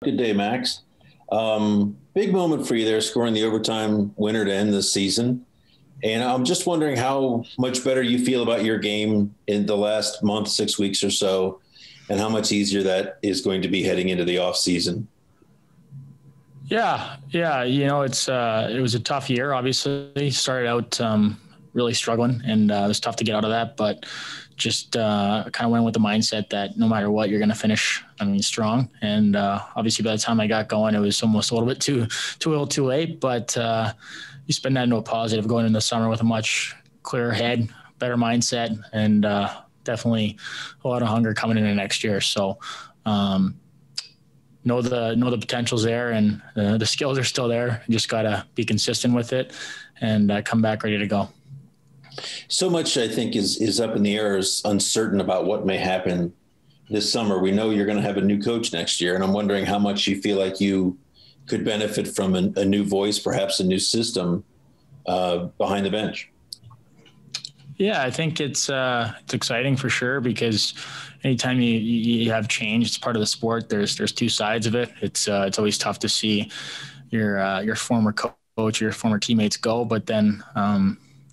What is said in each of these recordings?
Good day, Max. Big moment for you there, scoring the overtime winner to end the season. And I'm just wondering how much better you feel about your game in the last month, 6 weeks or so, and how much easier that is going to be heading into the off season. Yeah. It was a tough year. Obviously, started out really struggling, and it was tough to get out of that. But just kind of went with the mindset that no matter what, you're going to finish, strong. And obviously, by the time I got going, it was almost a little bit too late. But you spin that into a positive, going into the summer with a much clearer head, better mindset, and definitely a lot of hunger coming into next year. So. Know the potential's there, and the skills are still there. You just got to be consistent with it and come back ready to go. So much, I think, is up in the air, is uncertain about what may happen this summer. We know you're going to have a new coach next year, and I'm wondering how much you feel like you could benefit from a new voice, perhaps a new system behind the bench. Yeah, I think it's exciting for sure, because anytime you have change, it's part of the sport. There's two sides of it. It's always tough to see your former coach, your former teammates go, but then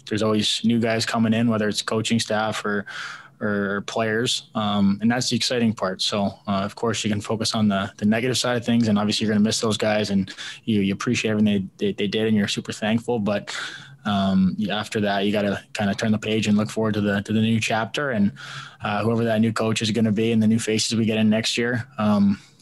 there's always new guys coming in, whether it's coaching staff or players, and that's the exciting part. So of course you can focus on the negative side of things, and obviously you're going to miss those guys, and you appreciate everything they did, and you're super thankful. But after that, you got to kind of turn the page and look forward to the new chapter, and whoever that new coach is going to be and the new faces we get in next year.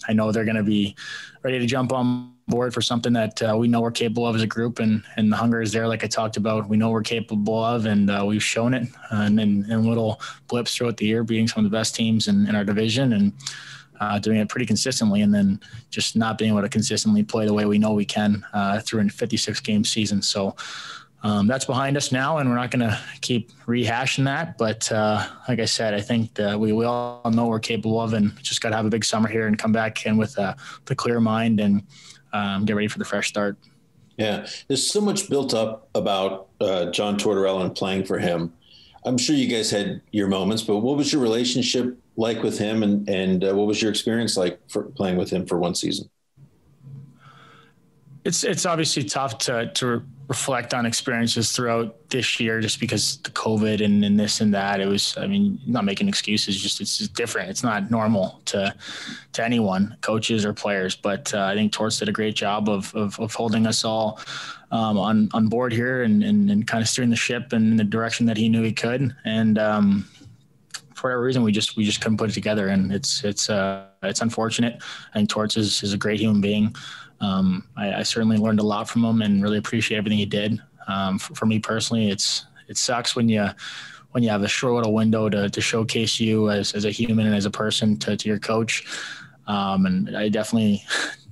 I know they're going to be ready to jump on board for something that we know we're capable of as a group, and the hunger is there. Like I talked about, we know we're capable of, and we've shown it, and in little blips throughout the year, being some of the best teams in our division, and doing it pretty consistently, and then just not being able to consistently play the way we know we can through a 56-game season. So that's behind us now, and we're not going to keep rehashing that. But like I said, I think that we all know we're capable of, and just got to have a big summer here and come back in with a clear mind and get ready for the fresh start. Yeah, there's so much built up about John Tortorella and playing for him. I'm sure you guys had your moments, but what was your relationship like with him, and what was your experience like for playing with him for one season? It's obviously tough to reflect on experiences throughout this year, just because the COVID and this and that. It was, not making excuses, it's just different. It's not normal to anyone, coaches or players. But I think Torts did a great job of holding us all on board here, and kind of steering the ship in the direction that he knew he could. And for whatever reason, we just couldn't put it together, and it's unfortunate. I think Torts is a great human being. I certainly learned a lot from him and really appreciate everything he did. For me personally, it sucks when you have a short little window to showcase you as a human and as a person to your coach. And I definitely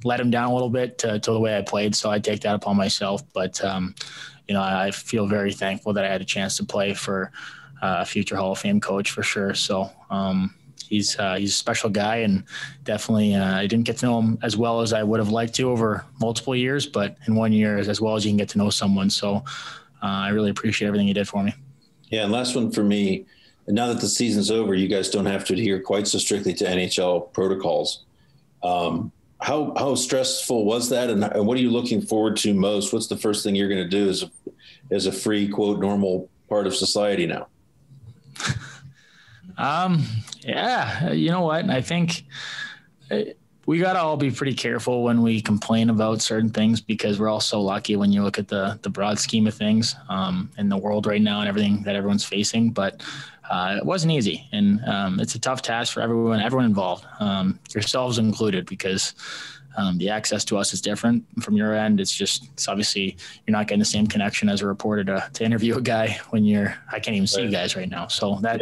let him down a little bit to the way I played. So I take that upon myself. But, I feel very thankful that I had a chance to play for a future Hall of Fame coach for sure. So, he's a special guy, and definitely I didn't get to know him as well as I would have liked to over multiple years, but in 1 year as well as you can get to know someone. So I really appreciate everything he did for me. Yeah, and last one for me. Now that the season's over, you guys don't have to adhere quite so strictly to NHL protocols. How stressful was that, and what are you looking forward to most? What's the first thing you're going to do as a free, quote, normal part of society now? Yeah, you know what? I think we got to all be pretty careful when we complain about certain things, because we're all so lucky when you look at the broad scheme of things in the world right now and everything that everyone's facing. But it wasn't easy, and it's a tough task for everyone involved, yourselves included, because the access to us is different from your end. It's obviously you're not getting the same connection as a reporter to interview a guy when I can't even see you guys right now. So that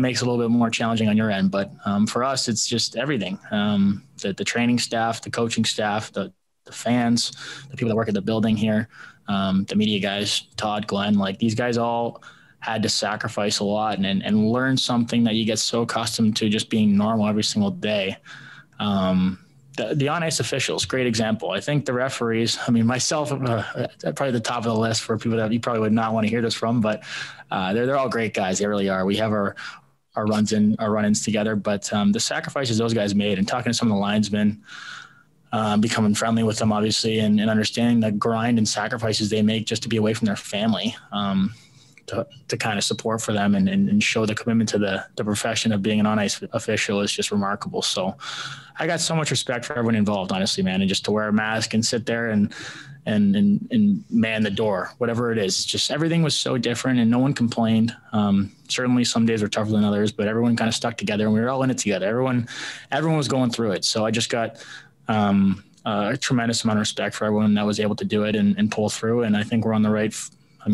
makes it a little bit more challenging on your end. But for us, it's just everything. The training staff, the coaching staff, the fans, the people that work at the building here, the media guys, Todd, Glenn, like these guys all had to sacrifice a lot and learn something that you get so accustomed to just being normal every single day. The on-ice officials, great example. I think the referees, myself, probably the top of the list for people that you probably would not want to hear this from, but they're all great guys. They really are. We have our run-ins together, but the sacrifices those guys made, and talking to some of the linesmen, becoming friendly with them, obviously, and understanding the grind and sacrifices they make just to be away from their family, to kind of support for them and show the commitment to the profession of being an on-ice official is just remarkable. So I got so much respect for everyone involved, honestly, man. And just to wear a mask and sit there and man the door, whatever it is, it's just everything was so different and no one complained. Certainly some days were tougher than others, but everyone kind of stuck together and we were all in it together. Everyone was going through it. So I just got a tremendous amount of respect for everyone that was able to do it and pull through. And I think we're on the right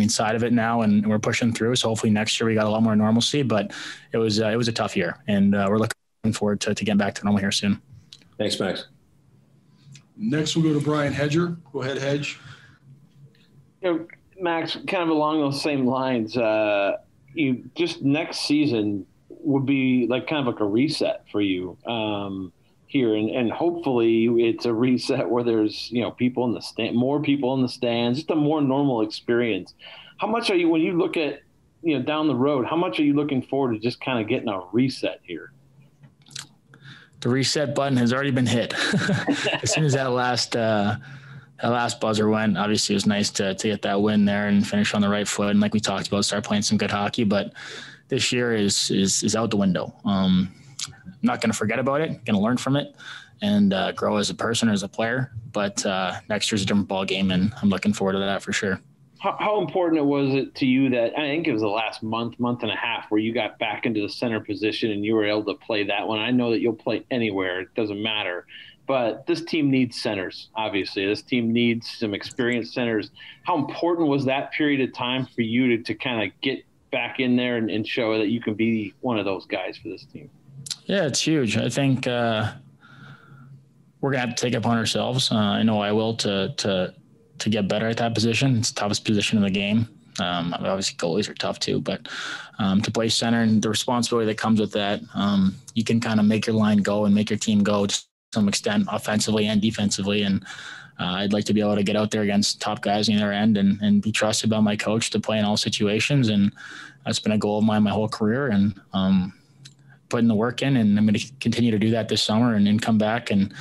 side of it now, and we're pushing through. So hopefully next year we got a lot more normalcy, but it was a tough year, and we're looking forward to getting back to normal here soon. Thanks, Max. Next, we'll go to Brian Hedger. Go ahead, Hedge. Max, kind of along those same lines, you just next season would be like kind of like a reset for you here, and hopefully it's a reset where there's people in the stand, more people in the stands, just a more normal experience. How much are you, when you look at down the road, how much are you looking forward to just kind of getting a reset here? The reset button has already been hit. As soon as that last buzzer went, obviously it was nice to get that win there and finish on the right foot. And like we talked about, start playing some good hockey. But this year is out the window. I'm not going to forget about it. Going to learn from it and grow as a person or as a player. But next year's a different ball game, and I'm looking forward to that for sure. How important was it to you that, I think it was the last month and a half, where you got back into the center position and you were able to play that one? I know that you'll play anywhere. It doesn't matter. But this team needs centers, obviously. This team needs some experienced centers. How important was that period of time for you to kind of get back in there and show that you can be one of those guys for this team? Yeah, it's huge. I think we're going to have to take it upon ourselves. I know I will to get better at that position. It's the toughest position in the game. Obviously goalies are tough too, but to play center and the responsibility that comes with that, you can kind of make your line go and make your team go to some extent, offensively and defensively. And I'd like to be able to get out there against top guys on the other end and be trusted by my coach to play in all situations. And that's been a goal of mine my whole career, and putting the work in, and I'm going to continue to do that this summer and then come back and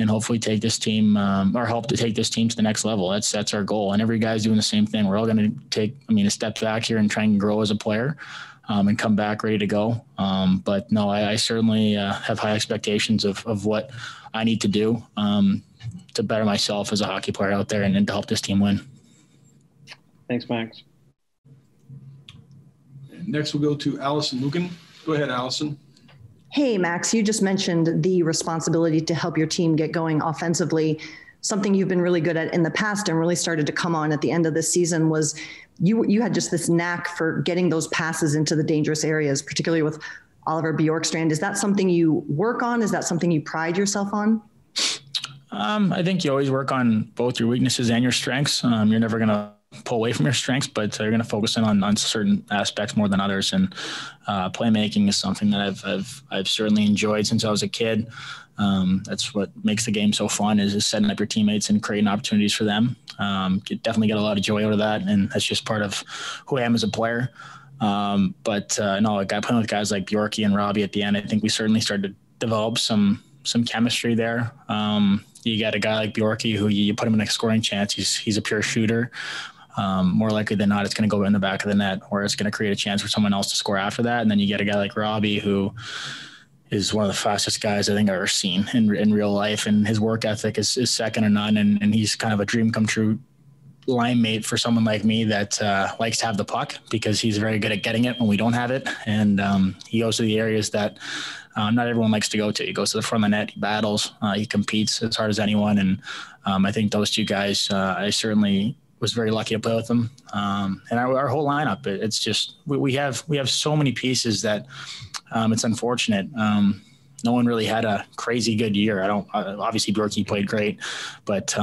hopefully take this team or help to take this team to the next level. That's our goal. And every guy's doing the same thing. We're all going to take, a step back here and try and grow as a player and come back ready to go. But no, I certainly have high expectations of what I need to do to better myself as a hockey player out there and to help this team win. Thanks, Max. Next, we'll go to Allison Lucan. Go ahead, Allison. Hey, Max, you just mentioned the responsibility to help your team get going offensively. Something you've been really good at in the past and really started to come on at the end of the season was you had just this knack for getting those passes into the dangerous areas, particularly with Oliver Bjorkstrand. Is that something you work on? Is that something you pride yourself on? I think you always work on both your weaknesses and your strengths. You're never going to pull away from your strengths, but you're going to focus in on certain aspects more than others. And playmaking is something that I've certainly enjoyed since I was a kid. That's what makes the game so fun is setting up your teammates and creating opportunities for them. Definitely get a lot of joy out of that, and that's just part of who I am as a player. But playing with guys like Bjorky and Robbie at the end, I think we certainly started to develop some chemistry there. You got a guy like Bjorky who you put him in a scoring chance. He's a pure shooter. More likely than not, it's going to go in the back of the net, or it's going to create a chance for someone else to score after that. And then you get a guy like Robbie, who is one of the fastest guys I think I've ever seen in real life. And his work ethic is second to none. And he's kind of a dream come true line mate for someone like me that likes to have the puck, because he's very good at getting it when we don't have it. And he goes to the areas that not everyone likes to go to. He goes to the front of the net, he battles, he competes as hard as anyone. And I think those two guys, I certainly was very lucky to play with them. And our whole lineup, it's just, we have so many pieces that it's unfortunate. No one really had a crazy good year. Obviously Bjorky played great, but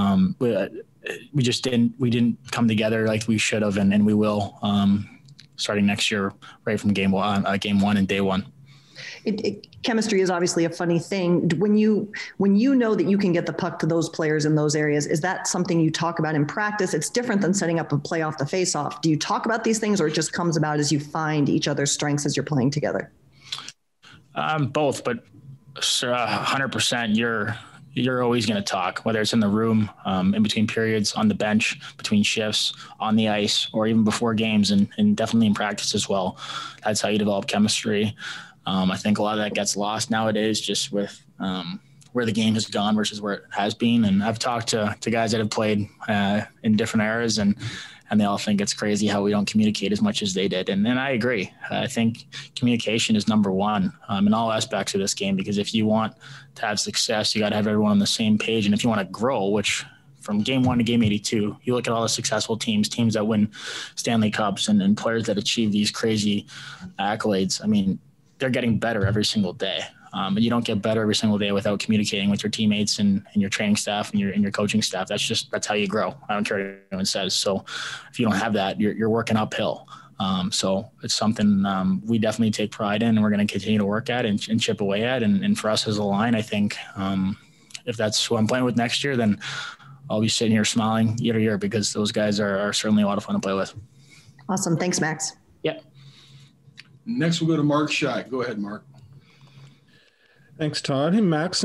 we didn't come together like we should have, and we will starting next year, right from game one and day one. Chemistry is obviously a funny thing. When you know that you can get the puck to those players in those areas, is that something you talk about in practice? It's different than setting up a play off the face-off. Do you talk about these things, or it just comes about as you find each other's strengths as you're playing together? Both, but 100%. you're always going to talk, whether it's in the room, in between periods, on the bench, between shifts, on the ice, or even before games, and definitely in practice as well. That's how you develop chemistry. I think a lot of that gets lost nowadays just with where the game has gone versus where it has been. And I've talked to guys that have played in different eras, and they all think it's crazy how we don't communicate as much as they did. And I agree. I think communication is number one in all aspects of this game, because if you want to have success, you got to have everyone on the same page. And if you want to grow, which from game 1 to game 82, you look at all the successful teams that win Stanley Cups and players that achieve these crazy accolades. I mean, they're getting better every single day. And you don't get better every single day without communicating with your teammates and your training staff and your coaching staff. That's how you grow. I don't care what anyone says. So if you don't have that, you're working uphill. So it's something we definitely take pride in, and we're going to continue to work at and chip away at. And for us as a line, I think if that's who I'm playing with next year, then I'll be sitting here smiling year to year, because those guys are certainly a lot of fun to play with. Awesome. Thanks, Max. Yeah. Next, we'll go to Mark Schott. Go ahead, Mark. Thanks, I Max,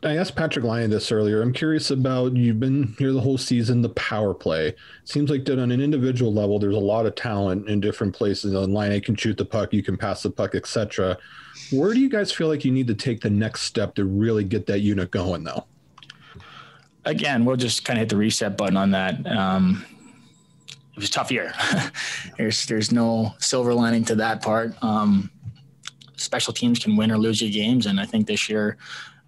I asked Patrick Lyon this earlier. I'm curious about, you've been here the whole season, the power play. Seems like that on an individual level, there's a lot of talent in different places. On Lyon can shoot the puck, you can pass the puck, etc. Where do you guys feel like you need to take the next step to really get that unit going, though? Again, we'll just kind of hit the reset button on that. It was a tough year. There's no silver lining to that part. Special teams can win or lose your games, and I think this year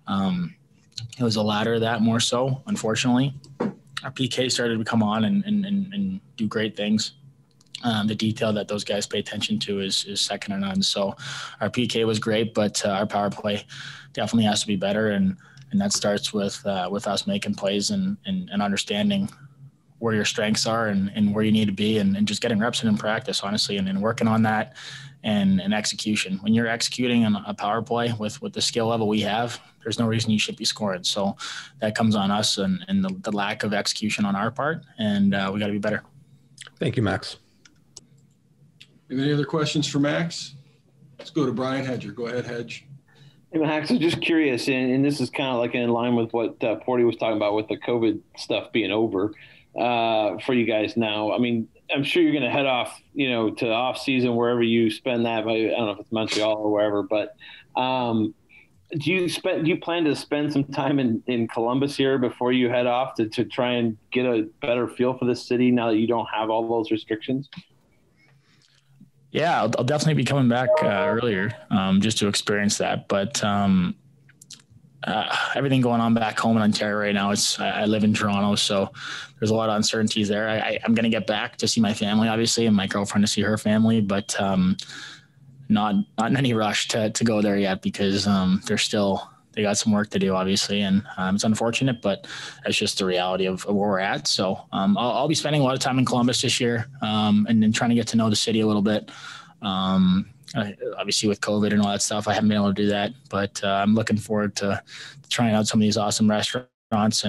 it was the latter of that more so, unfortunately. Our PK started to come on and do great things. The detail that those guys pay attention to is second to none. So our PK was great, but our power play definitely has to be better, and that starts with us making plays and understanding where your strengths are and where you need to be, and just getting reps in practice, honestly, and working on that and execution. When you're executing on a power play with the skill level we have, there's no reason you should be scoring. So that comes on us and the lack of execution on our part, and we got to be better. Thank you, Max. Any other questions for Max? Let's go to Brian Hedger. Go ahead, Hedge. Hey, Max, I'm just curious, and this is kind of like in line with what Porty was talking about with the COVID stuff being over for you guys now. I mean, I'm sure you're going to head off, to off season wherever you spend that. I don't know if it's Montreal or wherever, but do you plan to spend some time in Columbus here before you head off to try and get a better feel for this city now that you don't have all those restrictions? Yeah, I'll definitely be coming back earlier just to experience that. But everything going on back home in Ontario right now, I live in Toronto, so there's a lot of uncertainties there. I'm going to get back to see my family, obviously, and my girlfriend to see her family, but not in any rush to go there yet, because they got some work to do, obviously, and it's unfortunate, but that's just the reality of where we're at. So I'll be spending a lot of time in Columbus this year, and then trying to get to know the city a little bit. Obviously with COVID and all that stuff, I haven't been able to do that, but I'm looking forward to trying out some of these awesome restaurants.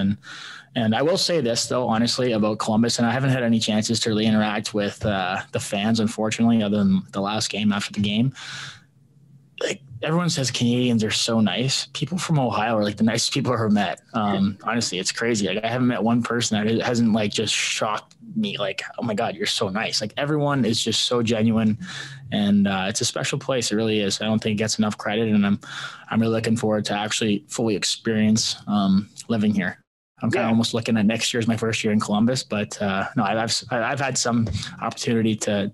And I will say this, though, honestly, about Columbus, and I haven't had any chances to really interact with the fans, unfortunately, other than the last game after the game. Like, everyone says Canadians are so nice. People from Ohio are like the nicest people I've ever met. Honestly, it's crazy. Like, I haven't met one person that hasn't like just shocked me. Like, oh my God, you're so nice. Like, everyone is just so genuine, and it's a special place. It really is. I don't think it gets enough credit, and I'm really looking forward to actually fully experience living here. I'm kind of almost looking at next year as my first year in Columbus, but no, I've had some opportunity to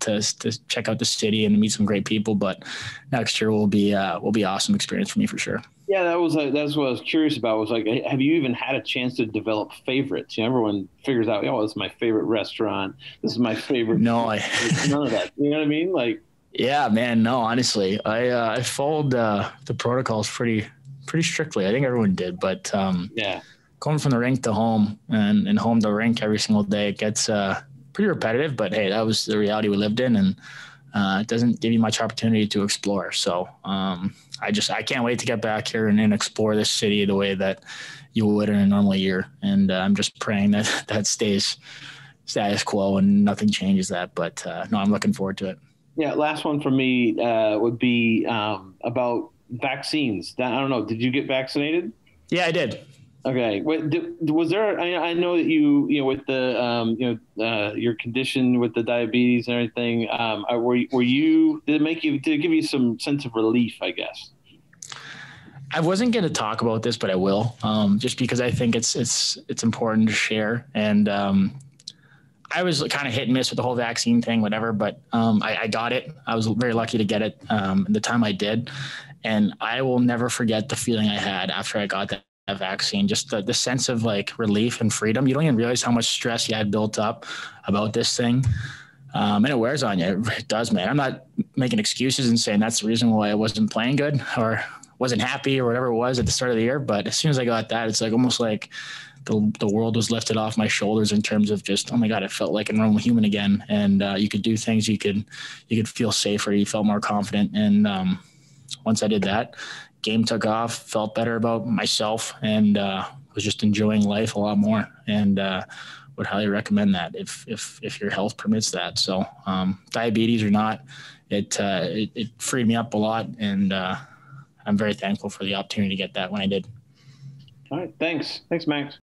check out the city and meet some great people, but next year will be awesome experience for me for sure. Yeah, that's what I was curious about. Was like, have you even had a chance to develop favorites? Everyone figures out, this is my favorite restaurant. This is my favorite. No, none of that. You know what I mean? Like, yeah, man. No, honestly, I followed the protocols pretty strictly. I think everyone did, but yeah. Going from the rink to home and home to rink every single day, it gets pretty repetitive, but hey, that was the reality we lived in, and it doesn't give you much opportunity to explore. So I can't wait to get back here and explore this city the way that you would in a normal year. And I'm just praying that stays status quo and nothing changes that. But no, I'm looking forward to it. Yeah. Last one for me would be about vaccines. I don't know. Did you get vaccinated? Yeah, I did. Okay. Was there? I know that you with the your condition with the diabetes and everything. Were you? Did it give you some sense of relief? I guess. I wasn't going to talk about this, but I will, just because I think it's important to share. And I was kind of hit and miss with the whole vaccine thing, whatever. But I got it. I was very lucky to get it the time I did, and I will never forget the feeling I had after I got that vaccine. Just the sense of like relief and freedom. You don't even realize how much stress you had built up about this thing. And it wears on you. It does, man. I'm not making excuses and saying that's the reason why I wasn't playing good or wasn't happy or whatever it was at the start of the year. But as soon as I got that, it's like almost like the world was lifted off my shoulders in terms of just, oh my God, it felt like a normal human again. And you could do things, you could feel safer, you felt more confident. And once I did that, game took off, felt better about myself, and was just enjoying life a lot more. And would highly recommend that if your health permits that. So diabetes or not, it freed me up a lot, and I'm very thankful for the opportunity to get that when I did. All right. Thanks, Max.